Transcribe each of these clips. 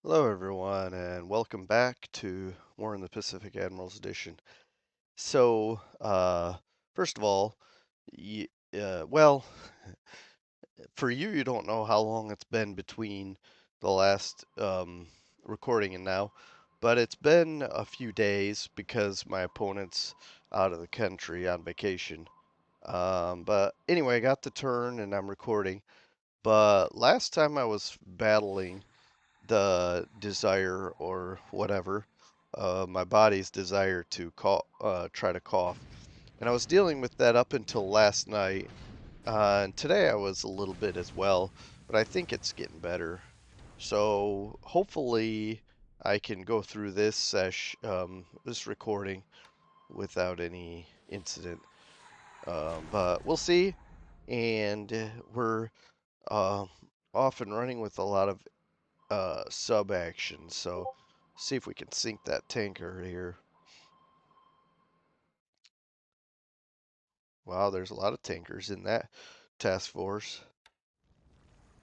Hello, everyone, and welcome back to War in the Pacific Admirals Edition. So, first of all, y well, for you, you don't know how long it's been between the last recording and now, but it's been a few days because my opponent's out of the country on vacation. But anyway, I got the turn and I'm recording. But last time I was battling the desire or whatever, my body's desire to try to cough. And I was dealing with that up until last night. And today I was a little bit as well, but I think it's getting better. So hopefully I can go through this recording without any incident. But we'll see. And we're uh, off and running with a lot of sub action. So see if we can sink that tanker here. Wow, there's a lot of tankers in that task force.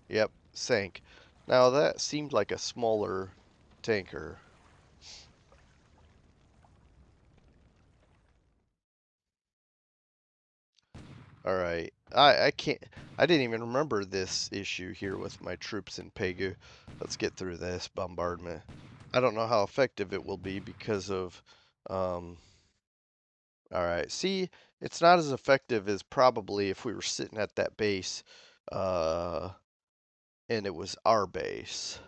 Yep, sank. Now that seemed like a smaller tanker. All right. I didn't even remember this issue here with my troops in Pegu. Let's get through this bombardment. I don't know how effective it will be because of um all right. See, it's not as effective as probably if we were sitting at that base uh and it was our base.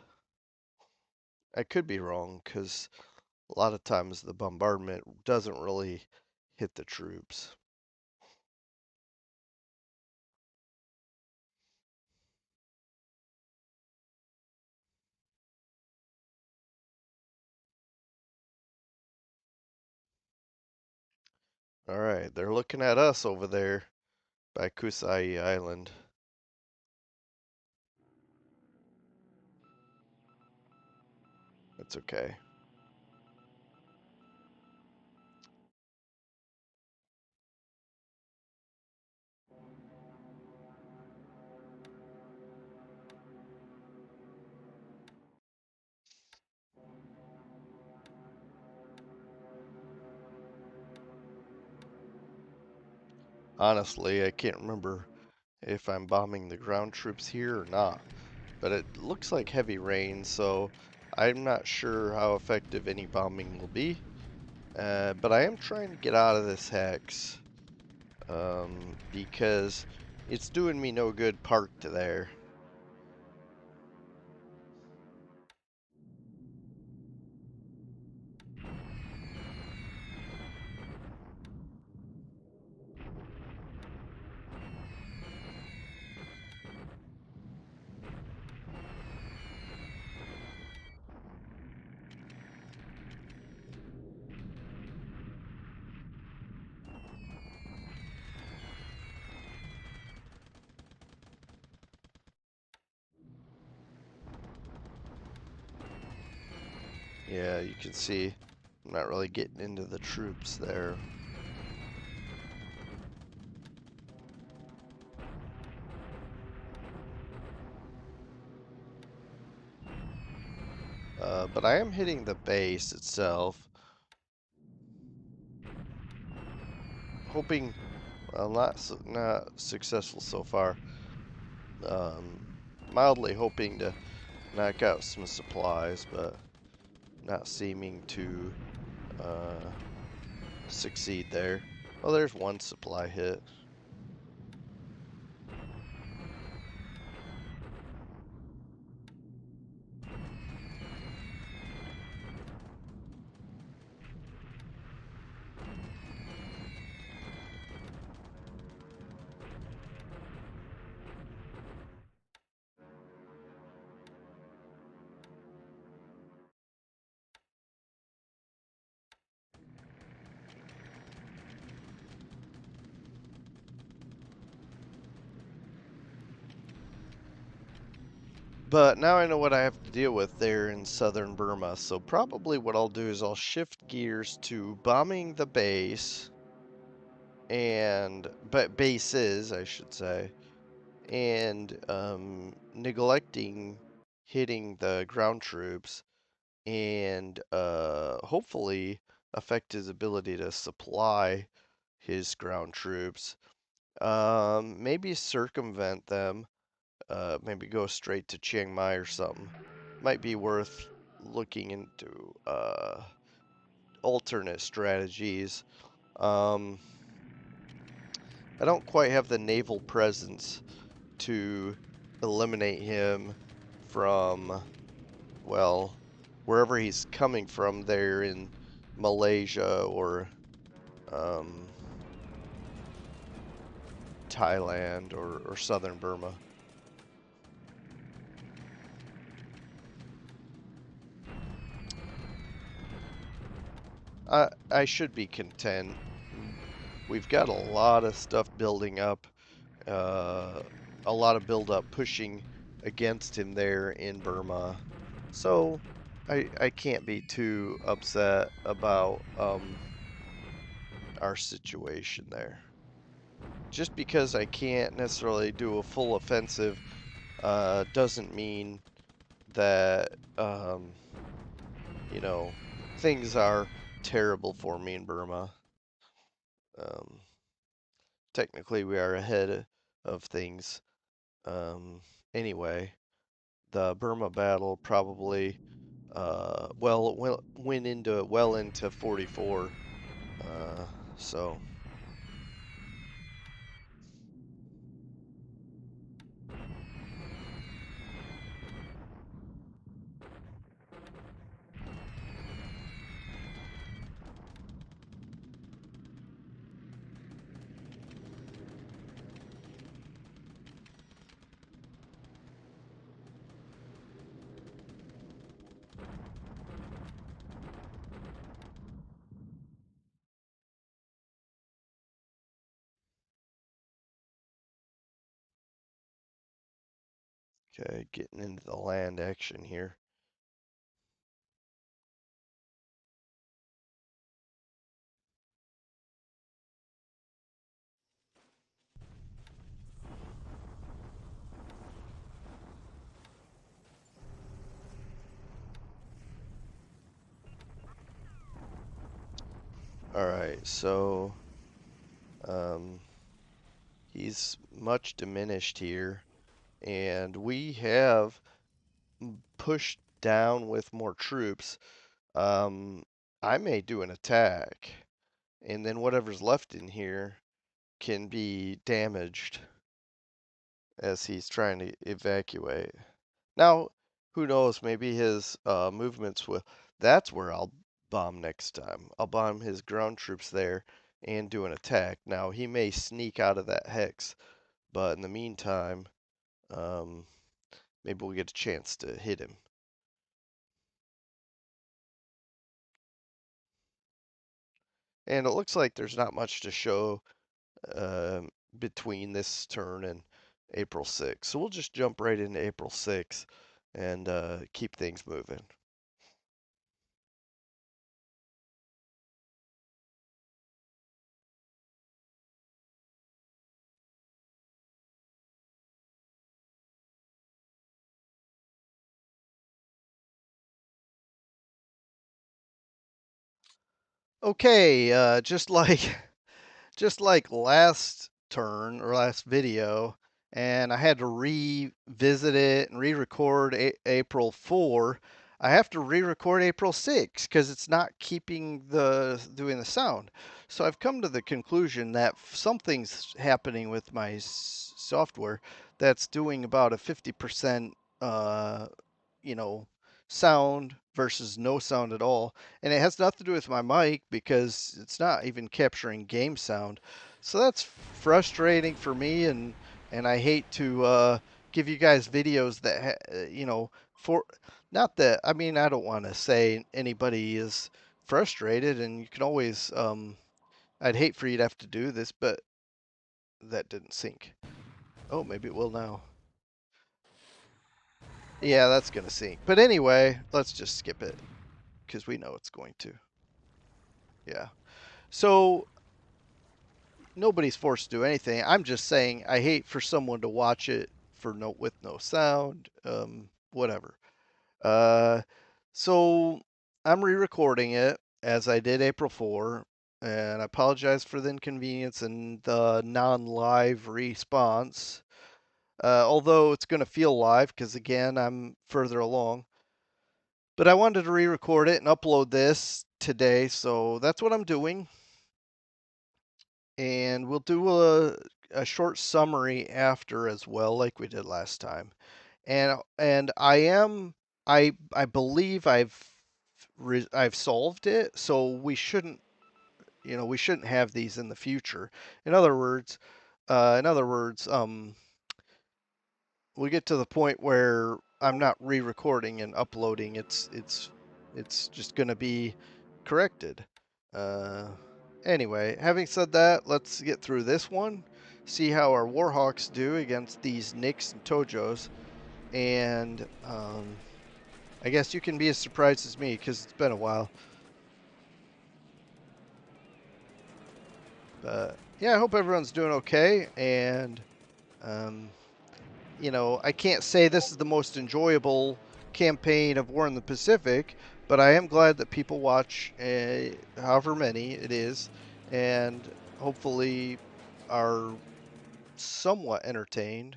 I could be wrong because a lot of times the bombardment doesn't really hit the troops. All right, they're looking at us over there by Kusai Island. That's okay. Honestly, I can't remember if I'm bombing the ground troops here or not, but it looks like heavy rain, so I'm not sure how effective any bombing will be. But I am trying to get out of this hex because it's doing me no good parked there. Yeah, you can see I'm not really getting into the troops there. But I am hitting the base itself, hoping, well, not successful so far. Um, Mildly hoping to knock out some supplies, but not seeming to uh, succeed there. Oh, there's one supply hit. But now I know what I have to deal with there in southern Burma, so probably what I'll do is I'll shift gears to bombing the base but bases, I should say, and neglecting hitting the ground troops and hopefully affect his ability to supply his ground troops. Maybe circumvent them. Maybe go straight to Chiang Mai or something. Might be worth looking into alternate strategies. Um, I don't quite have the naval presence to eliminate him from, well, wherever he's coming from there in Malaysia or um, Thailand or southern Burma. I should be content. We've got a lot of stuff building up, uh, a lot of build up pushing against him there in Burma. So I can't be too upset about our situation there. Just because I can't necessarily do a full offensive doesn't mean that you know things are terrible for me in Burma. Um, Technically, we are ahead of things. Um, anyway, the Burma battle probably went into well into 44. Uh, so okay, getting into the land action here. All right, so um, he's much diminished here, and we have pushed down with more troops. Um, I may do an attack, and then whatever's left in here can be damaged as he's trying to evacuate. Now, who knows? Maybe his movements will. That's where I'll bomb next time. I'll bomb his ground troops there and do an attack. Now, he may sneak out of that hex, but in the meantime, um, maybe we'll get a chance to hit him. And it looks like there's not much to show between this turn and April 6th. So we'll just jump right into April 6th and keep things moving. Okay, just like last turn or last video, and I had to revisit it and re-record April 4. I have to re-record April 6 because it's not keeping doing the sound. So I've come to the conclusion that something's happening with my software that's doing about a 50% you know, sound versus no sound at all. And it has nothing to do with my mic because it's not even capturing game sound. So that's frustrating for me, and I hate to give you guys videos that for not that I mean I don't want to say anybody is frustrated, and you can always I'd hate for you to have to do this, but that didn't sync. Oh, maybe it will now. Yeah, that's gonna sync. But anyway, let's just skip it because we know it's going to. Yeah. So nobody's forced to do anything. I'm just saying I hate for someone to watch it for no with no sound. whatever. Uh, so I'm re-recording it as I did April 4, and I apologize for the inconvenience and the non-live response. Although it's going to feel live because again I'm further along. But I wanted to re-record it and upload this today, so that's what I'm doing. And we'll do a short summary after as well, like we did last time. And I believe I've solved it, so we shouldn't have these in the future. In other words, we get to the point where I'm not re-recording and uploading. It's just going to be corrected. Uh, anyway, having said that, let's get through this one. See how our Warhawks do against these Nicks and Tojos, and I guess you can be as surprised as me because it's been a while. But yeah, I hope everyone's doing okay, and um, I can't say this is the most enjoyable campaign of War in the Pacific, but I am glad that people watch, however many it is, and hopefully are somewhat entertained.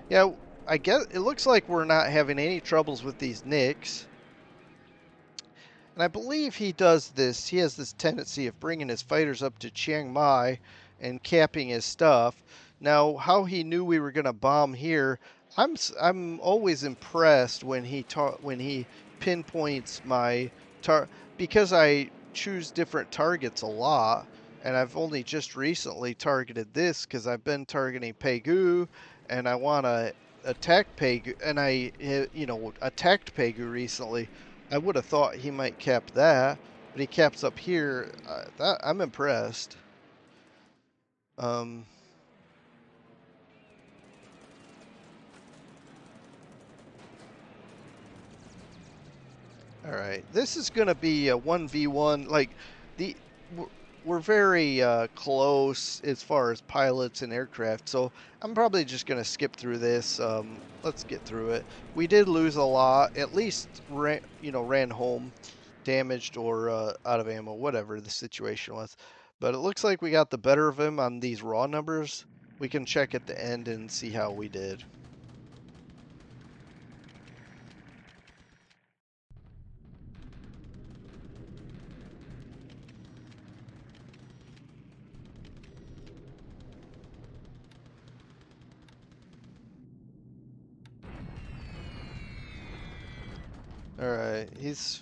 Yeah, I guess it looks like we're not having any troubles with these Nicks. And I believe he does this. He has this tendency of bringing his fighters up to Chiang Mai and capping his stuff. Now, how he knew we were going to bomb here, I'm always impressed when when he pinpoints my because I choose different targets a lot, and I've only just recently targeted this because I've been targeting Pegu, and I want to attack Pegu, and attacked Pegu recently. I would have thought he might cap that, but he caps up here. I'm impressed. Um, all right, this is gonna be a 1v1. Like the we're, we're very close as far as pilots and aircraft, so I'm probably just gonna skip through this. Let's get through it. We did lose a lot. At least ran home, damaged or out of ammo, whatever the situation was. But it looks like we got the better of him on these raw numbers. We can check at the end and see how we did. All right, he's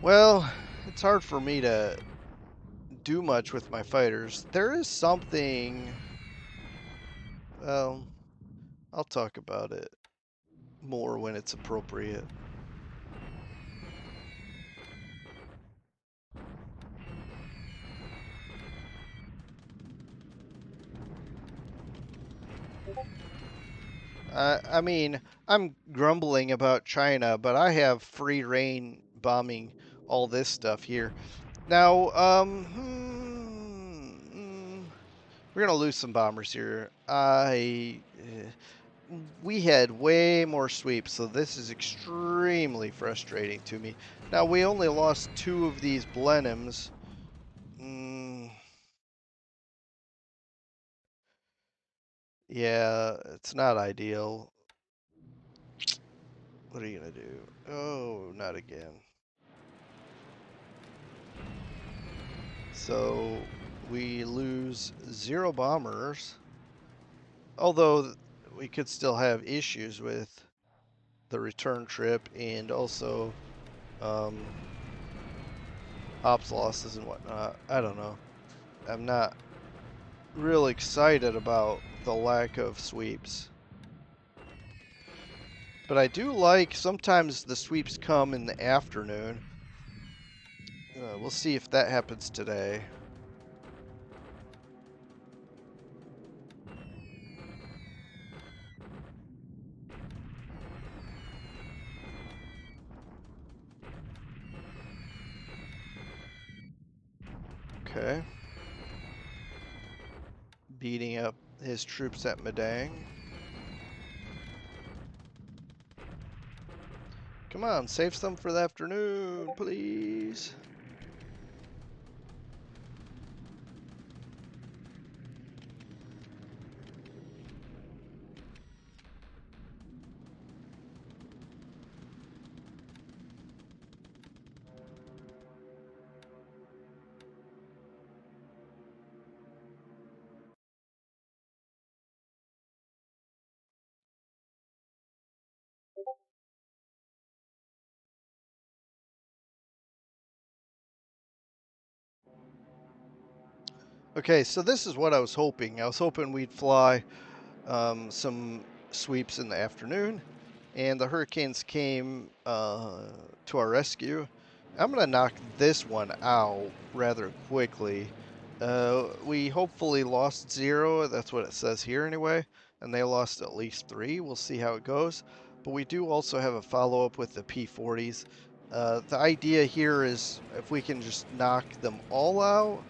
well. It's hard for me to do much with my fighters. There is something. Well, I'll talk about it more when it's appropriate. I mean, I'm grumbling about China, but I have free reign bombing all this stuff here. Now, we're gonna lose some bombers here. We had way more sweeps, so this is extremely frustrating to me. Now, we only lost 2 of these Blenheims. Mm, yeah, it's not ideal. What are you gonna do? Oh, not again. So we lose 0 bombers, although we could still have issues with the return trip and also um, ops losses and whatnot. I don't know. I'm not real excited about the lack of sweeps. But I do like sometimes the sweeps come in the afternoon. We'll see if that happens today. Okay. Beating up his troops at Medang. Come on, save some for the afternoon, please. Okay, so this is what I was hoping. I was hoping we'd fly some sweeps in the afternoon, and the hurricanes came to our rescue. I'm going to knock this one out rather quickly. We hopefully lost 0. That's what it says here anyway, and they lost at least 3. We'll see how it goes. But we do also have a follow-up with the P-40s. The idea here is if we can just knock them all out.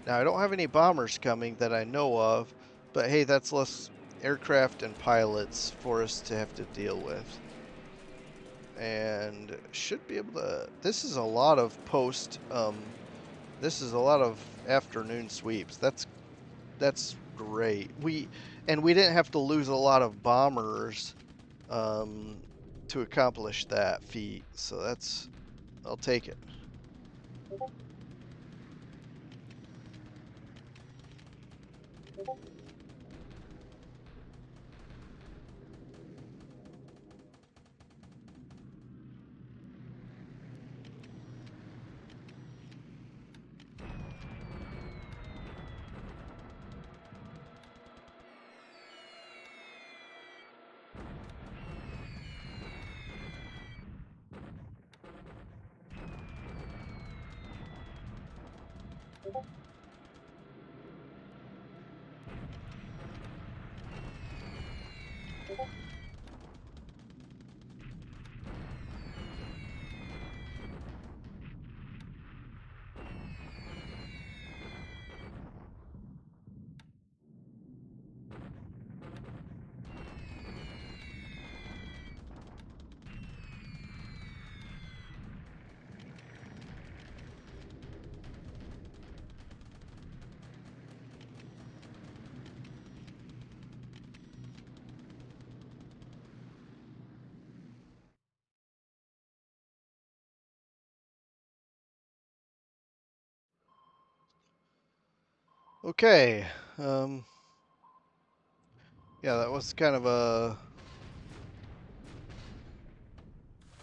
Now, I don't have any bombers coming that I know of, but hey, that's less aircraft and pilots for us to have to deal with. And should be able to, this is a lot of this is a lot of afternoon sweeps. That's great. We didn't have to lose a lot of bombers um, to accomplish that feat. So that's, I'll take it. Okay. Um, yeah, that was kind of a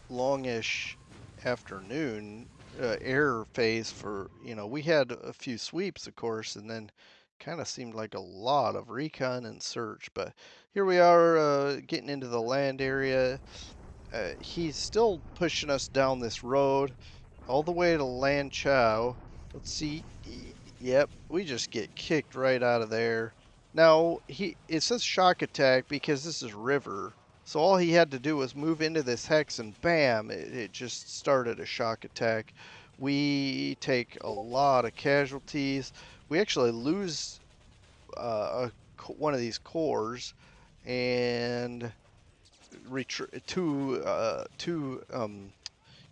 longish afternoon air phase for, we had a few sweeps, of course, and then kind of seemed like a lot of recon and search. But here we are getting into the land area. He's still pushing us down this road all the way to Lan Chao. Let's see. Yep, we just get kicked right out of there. Now, it says shock attack because this is river. So all he had to do was move into this hex and bam, it just started a shock attack. We take a lot of casualties. We actually lose one of these cores and two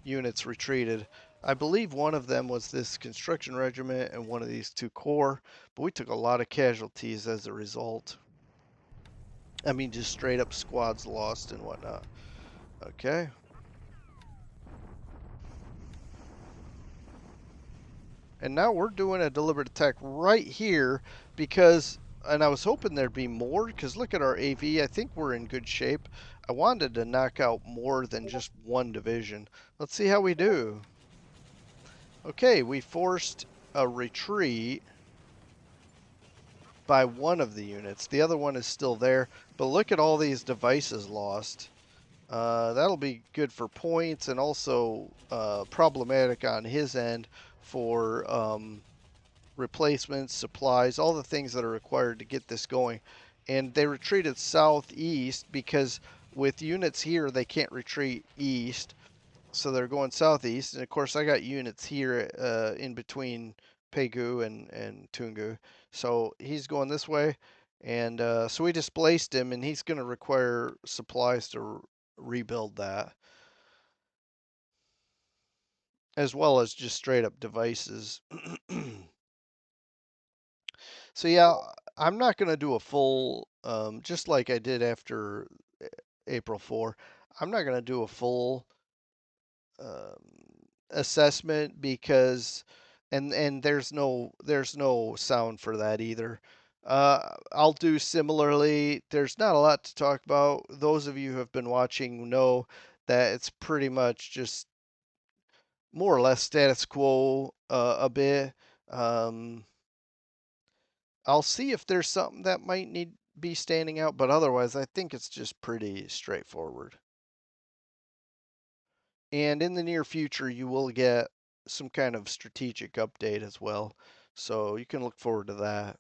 units retreated. I believe one of them was this construction regiment and one of these 2 corps, but we took a lot of casualties as a result. I mean, just straight up squads lost and whatnot. Okay. And now we're doing a deliberate attack right here because, and I was hoping there'd be more because look at our AV. I think we're in good shape. I wanted to knock out more than just one division. Let's see how we do. Okay, we forced a retreat by one of the units. The other one is still there, but look at all these devices lost. That'll be good for points and also problematic on his end for replacements, supplies, all the things that are required to get this going. And they retreated southeast because with units here, they can't retreat east. So they're going southeast. And of course, I got units here in between Pegu and Tungu. So he's going this way. And so we displaced him, and he's going to require supplies to rebuild that, as well as just straight up devices. So yeah, I'm not going to do a full, just like I did after April 4. I'm not going to do a full assessment because, and there's no sound for that either. I'll do similarly. There's not a lot to talk about. Those of you who have been watching know that it's pretty much just more or less status quo a bit. Um, I'll see if there's something that might need be standing out, but otherwise, I think it's just pretty straightforward. And in the near future, you will get some kind of strategic update as well. So you can look forward to that.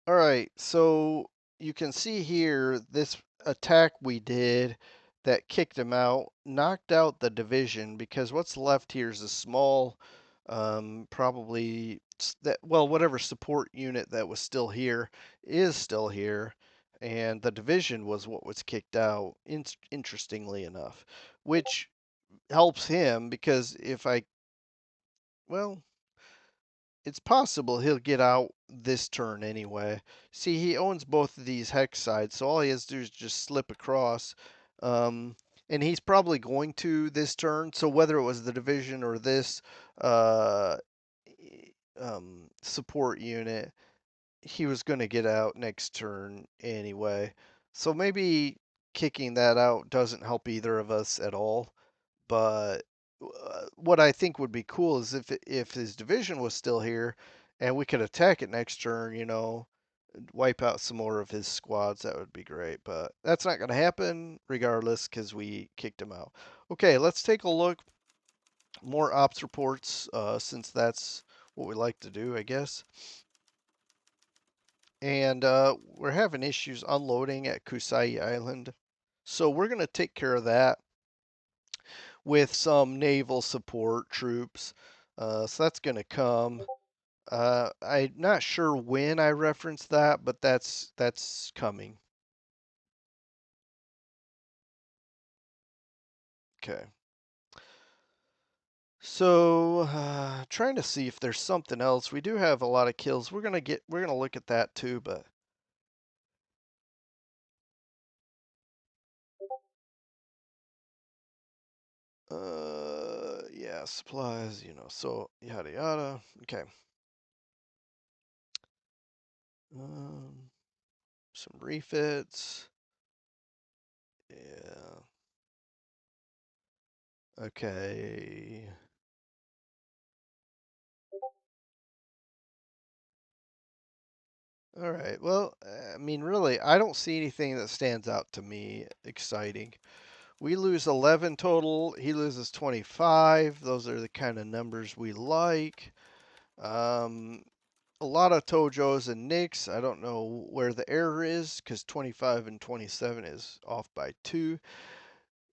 All right, so you can see here this attack we did that kicked him out, knocked out the division because what's left here is a small, probably that well whatever support unit that was still here is still here, and the division was what was kicked out. Interestingly enough, which helps him because if I well it's possible he'll get out this turn anyway. See, he owns both of these hex sides, so all he has to do is just slip across. Um, and he's probably going to this turn, so whether it was the division or this uh, support unit, he was going to get out next turn anyway. So maybe kicking that out doesn't help either of us at all. But what I think would be cool is if his division was still here, and we could attack it next turn, wipe out some more of his squads. That would be great. But that's not going to happen regardless because we kicked him out. Okay, let's take a look. More ops reports, since that's what we like to do, I guess. And we're having issues unloading at Kusai Island. So we're going to take care of that with some naval support troops. So that's going to come. I'm not sure when I referenced that, but that's coming. Okay. So trying to see if there's something else. We do have a lot of kills. We're gonna look at that too, but yeah, supplies, so yada yada. Okay. Um, some refits. Yeah. Okay. All right. Well, I mean, really, I don't see anything that stands out to me exciting. We lose 11 total. He loses 25. Those are the kind of numbers we like. Um, a lot of Tojos and Nicks. I don't know where the error is because 25 and 27 is off by 2.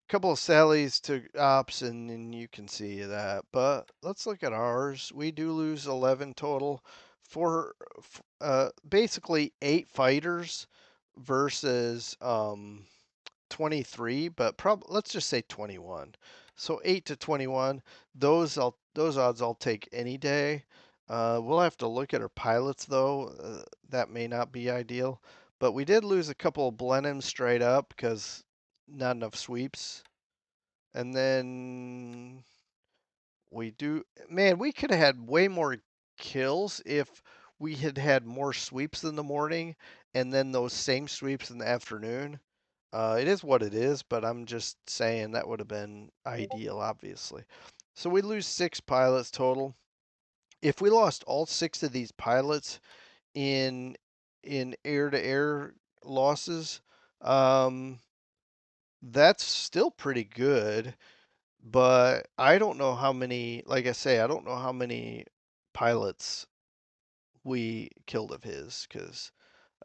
Couple of Sallies to ops, and you can see that. But let's look at ours. We do lose 11 total for basically 8 fighters versus 23, but let's just say 21. So 8 to 21, those odds I'll take any day. We'll have to look at our pilots though. That may not be ideal, but we did lose a couple of Blenheims straight up because not enough sweeps. And then we do, man, we could have had way more kills if we had had more sweeps in the morning and then those same sweeps in the afternoon. It is what it is, but I'm just saying that would have been ideal, obviously. So we lose 6 pilots total. If we lost all 6 of these pilots in air-to-air losses, um, that's still pretty good. But I don't know how many, like I say, I don't know how many pilots we killed of his, because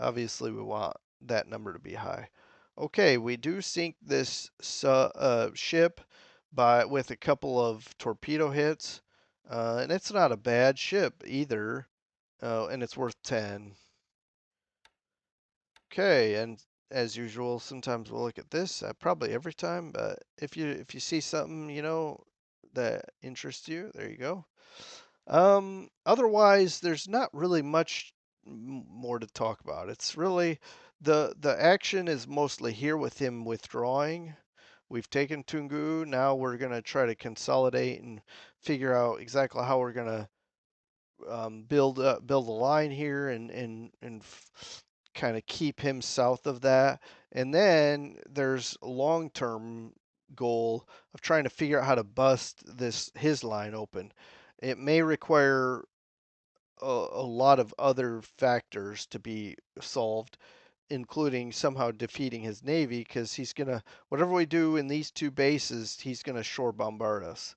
obviously we want that number to be high. Okay, we do sink this ship with a couple of torpedo hits, and it's not a bad ship either, and it's worth 10. Okay, and as usual, sometimes we'll look at this, probably every time, but if you see something, that interests you, there you go. Otherwise, there's not really much more to talk about. It's really the action is mostly here with him withdrawing. We've taken Tungu. Now we're gonna try to consolidate and figure out exactly how we're gonna build a line here and kind of keep him south of that. And then there's a long-term goal of trying to figure out how to bust this his line open. It may require a lot of other factors to be solved, including somehow defeating his navy, because he's gonna whatever we do in these two bases, he's gonna shore bombard us.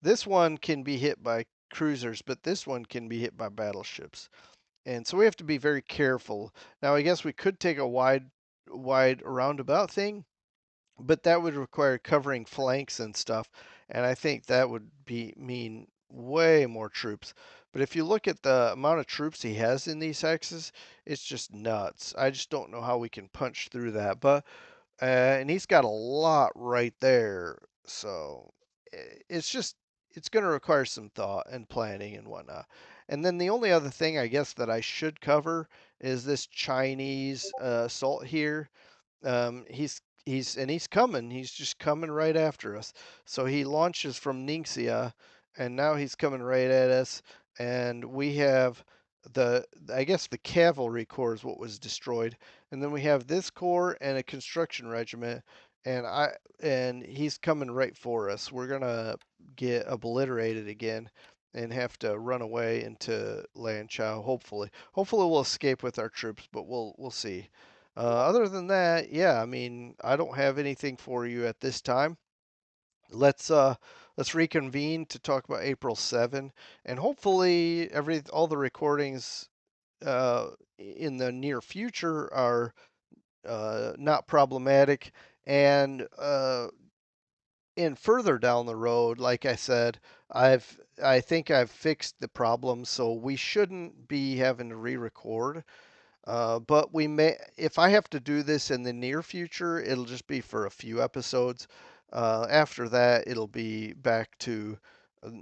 This one can be hit by cruisers, but this one can be hit by battleships. And so we have to be very careful. Now, I guess we could take a wide roundabout thing, but that would require covering flanks and stuff, and I think that would be mean way more troops. But if you look at the amount of troops he has in these hexes, it's just nuts. I just don't know how we can punch through that. But and he's got a lot right there, so it's just it's going to require some thought and planning and whatnot. And then the only other thing I guess that I should cover is this Chinese assault here. He's coming. He's just coming right after us. So he launches from Ningxia, and now he's coming right at us. And we have I guess the cavalry corps is what was destroyed, and then we have this corps and a construction regiment, and he's coming right for us. We're gonna get obliterated again and have to run away into Lanchow. Hopefully we'll escape with our troops, but we'll see. Other than that, yeah, I mean, I don't have anything for you at this time. Let's uh let's reconvene to talk about April 7, and hopefully all the recordings uh in the near future are not problematic, and further down the road, like I said, I think I've fixed the problem, so we shouldn't be having to re-record. But we may, if I have to do this in the near future, it'll just be for a few episodes. After that, it'll be back to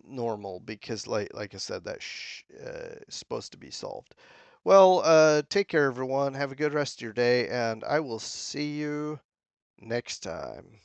normal because, like I said, is supposed to be solved. Well, take care, everyone. Have a good rest of your day, and I will see you next time.